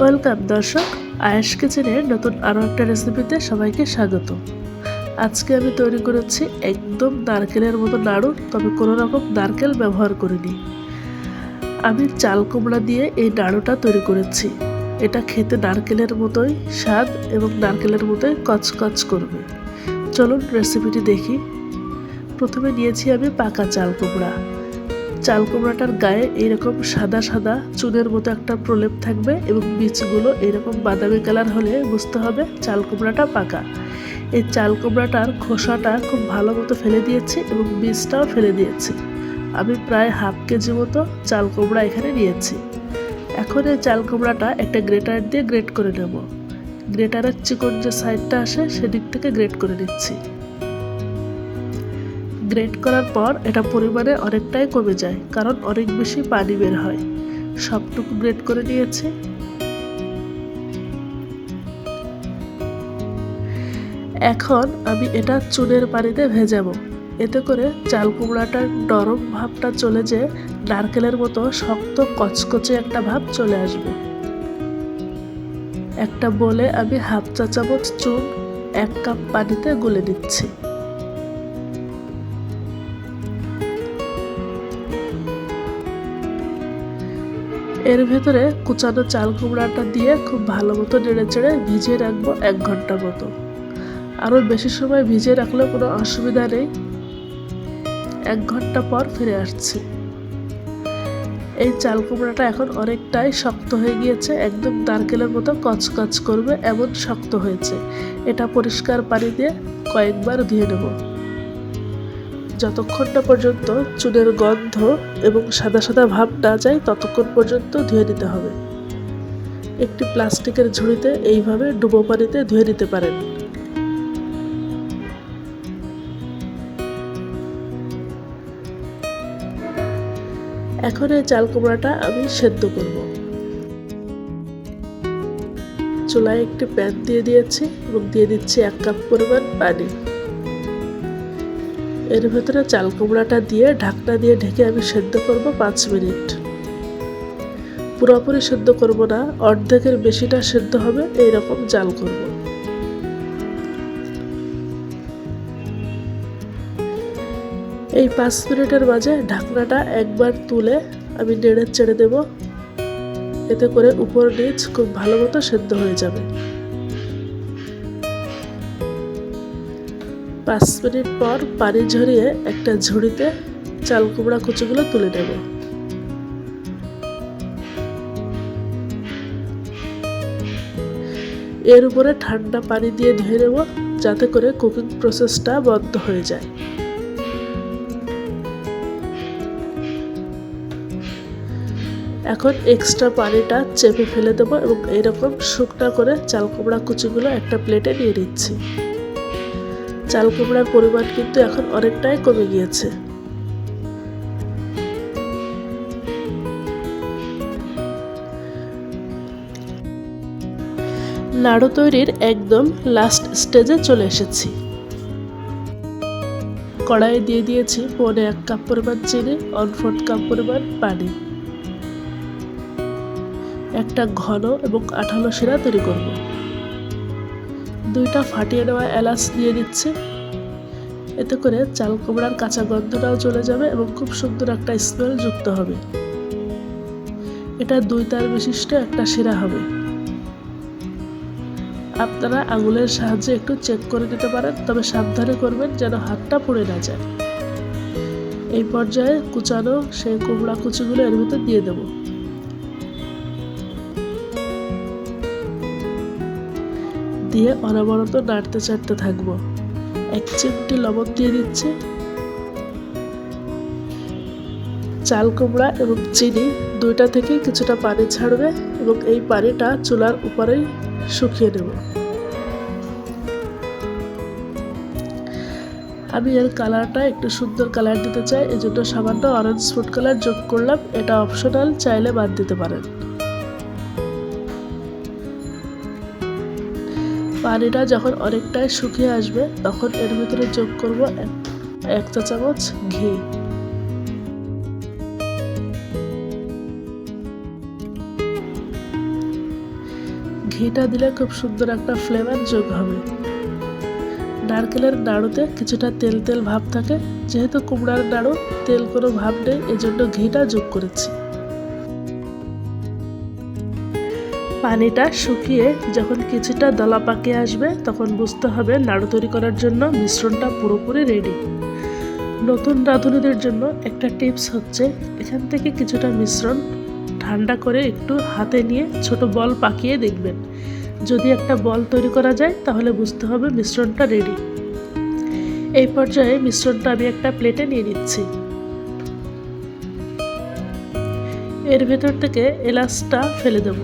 Welcome দর্শক, আয়েশ কিচেনের নতুন আরও একটা রেসিপিতে সবাইকে স্বাগত। আজকে আমি তৈরি করেছি একদম নারকেলের মতো নাড়ু, তবে কোনো রকম নারকেল ব্যবহার করিনি। আমি চাল কুমড়া দিয়ে এই নাড়ুটা তৈরি করেছি। এটা খেতে নারকেলের মতোই স্বাদ এবং নারকেলের মতোই কচকচ করবে। চলুন রেসিপিটি দেখি। প্রথমে নিয়েছি আমি পাকা চাল কুমড়া। চাল কুমড়াটার গায়ে এইরকম সাদা সাদা চুনের মতো একটা প্রলেপ থাকবে এবং বীজগুলো এরকম বাদামি কালার হলে বুঝতে হবে চাল কুমড়াটা পাকা। এই চাল কুমড়াটার খোসাটা খুব ভালো মতো ফেলে দিয়েছি এবং বীজটাও ফেলে দিয়েছি। আমি প্রায় হাফ কেজি মতো চাল কুমড়া এখানে নিয়েছি। এখন এই চাল কুমড়াটা একটা গ্রেটার দিয়ে গ্রেট করে নেব। গ্রেটারের চিকন যে সাইডটা আসে সেদিক থেকে গ্রেট করে নিচ্ছি। গ্রেট করার পর এটা পরিমাণে অনেকটাই কমে যায়, কারণ অনেক বেশি পানি বের হয়। সবটুকু গ্রেট করে নিয়েছি। এখন আমি এটা চুনের পানিতে ভেজাবো। এতে করে চাল কুমড়াটার নরম ভাবটা চলে যেয়ে নারকেলের মতো শক্ত কচকচে একটা ভাব চলে আসবে। একটা বলে আমি হাফ চা চামচ চুন 1 কাপ পানিতে গুলে নিচ্ছি। এর ভেতরে কুচানো চাল কুমড়াটা দিয়ে খুব ভালো মতো নেড়ে চেড়ে ভিজিয়ে রাখবো 1 ঘন্টা মতো। আরও বেশি সময় ভিজিয়ে রাখলেও কোনো অসুবিধা নেই। 1 ঘন্টা পর ফিরে আসছি। এই চাল কুমড়াটা এখন অনেকটাই শক্ত হয়ে গিয়েছে, একদম নারকেলের মতো কচকচ করবে এমন শক্ত হয়েছে। এটা পরিষ্কার পানি দিয়ে কয়েকবার ধুয়ে নেব। যতক্ষণ না পর্যন্ত চুনের গন্ধ এবং সাদা সাদা ভাব না যায় ততক্ষণ পর্যন্ত ধুয়ে নিতে হবে। একটি প্লাস্টিকের ঝুড়িতে এইভাবে ডুবো পানিতে ধুয়ে নিতে পারেন। এখন এই চাল কুমড়াটা আমি সেদ্ধ করব। চুলায় একটি প্যান দিয়ে দিয়েছি এবং দিয়ে দিচ্ছি 1 কাপ পরিমাণ পানি। এর ভেতরে চাল কুমড়াটা দিয়ে ঢাকনা দিয়ে ঢেকে আমি সেদ্ধ করব 5 মিনিট। পুরোপুরি সেদ্ধ করব না, অর্ধেকের বেশিটা সেদ্ধ হবে, এইরকম জাল করব। এই 5 মিনিটের মাঝে ঢাকনাটা একবার তুলে আমি নেড়ে চেড়ে দেব। এতে করে উপর নিচ খুব ভালো মতো সেদ্ধ হয়ে যাবে। 5 মিনিট পর পানি ঝরিয়ে একটা ঝুড়িতে চাল কুমড়া কুচিগুলো তুলে নেব। এর উপরে ঠান্ডা পানি দিয়ে ধুয়ে নেব, যাতে করে কুকিং প্রসেসটা বন্ধ হয়ে যায়। এখন এক্সট্রা পানিটা চেপে ফেলে দেব এবং এরকম শুকনা করে চাল কুমড়া কুচিগুলো একটা প্লেটে নিয়ে নিচ্ছি। চাল কুমড়ার পরিমাণ কিন্তু এখন অনেকটাই কমে গিয়েছে। নাড়ু তৈরির একদম লাস্ট স্টেজে চলে এসেছি। কড়াইয়ে দিয়ে দিয়েছি 1.25 কাপ পরিমাণ চিনি, 1/4 কাপ পরিমাণ পানি। একটা ঘন এবং আঠালো শিরা তৈরি করব। 2টা ফাটিয়ে নেওয়া এলাচ দিয়ে দিচ্ছি। এতে করে চাল কুমড়ার কাঁচা গন্ধটাও চলে যাবে এবং খুব সুন্দর একটা স্মেল যুক্ত হবে। এটা 2 তার বিশিষ্ট একটা শিরা হবে। আপনারা আঙুলের সাহায্যে একটু চেক করে নিতে পারেন, তবে সাবধানে করবেন যেন হাতটা পুড়ে না যায়। এই পর্যায়ে কুচানো সেই কুমড়া কুচিগুলো এর ভিতর দিয়ে দেব। দিয়ে অনবরত নাড়তে চাড়তে থাকবো। 1 চিমটি লবণ দিয়ে দিচ্ছি। চাল কুমড়া এবং চিনি 2টা থেকে কিছুটা পানি ছাড়বে এবং এই পানিটা চুলার উপরেই শুকিয়ে নেব। আমি এর কালারটা একটু সুন্দর কালার দিতে চাই, এজন্য সামান্য অরেঞ্জ ফুড কালার যোগ করলাম। এটা অপশনাল, চাইলে বাদ দিতে পারেন। পানিটা যখন অনেকটাই শুকিয়ে আসবে তখন এর ভিতরে যোগ করব 1 চা চামচ ঘি। ঘিটা দিলে খুব সুন্দর একটা ফ্লেভার যোগ হবে। নারকেলের নাড়ুতে কিছুটা তেল তেল ভাব থাকে, যেহেতু কুমড়ার নাড়ু তেল কোনো ভাব নেই, এজন্য ঘিটা যোগ করেছি। পানিটা শুকিয়ে যখন কিছুটা দলা পাকিয়ে আসবে তখন বুঝতে হবে নাড়ু তৈরি করার জন্য মিশ্রণটা পুরোপুরি রেডি। নতুন রাঁধুনিদের জন্য একটা টিপস হচ্ছে, এখান থেকে কিছুটা মিশ্রণ ঠান্ডা করে একটু হাতে নিয়ে ছোট বল পাকিয়ে দেখবেন। যদি একটা বল তৈরি করা যায় তাহলে বুঝতে হবে মিশ্রণটা রেডি। এই পর্যায়ে মিশ্রণটা আমি একটা প্লেটে নিয়ে নিচ্ছি। এর ভেতর থেকে এলাচটা ফেলে দেব।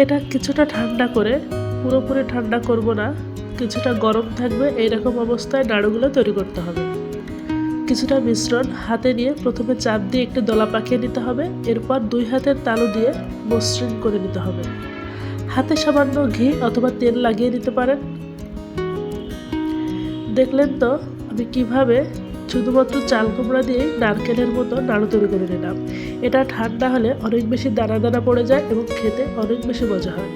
এটা কিছুটা ঠান্ডা করে, পুরোপুরি ঠান্ডা করব না, কিছুটা গরম থাকবে, এইরকম অবস্থায় নাড়ুগুলো তৈরি করতে হবে। কিছুটা মিশ্রণ হাতে নিয়ে প্রথমে চাপ দিয়ে একটু দলা পাকিয়ে নিতে হবে, এরপর 2 হাতের তালু দিয়ে মসৃণ করে নিতে হবে। হাতে সামান্য ঘি অথবা তেল লাগিয়ে নিতে পারেন। দেখলেন তো আমি কিভাবে শুধুমাত্র চাল কুমড়া দিয়ে নারকেলের মতো নাড়ু তৈরি করে নিলাম। এটা ঠান্ডা হলে অনেক বেশি দানা দানা পড়ে যায় এবং খেতে অনেক বেশি মজা হয়।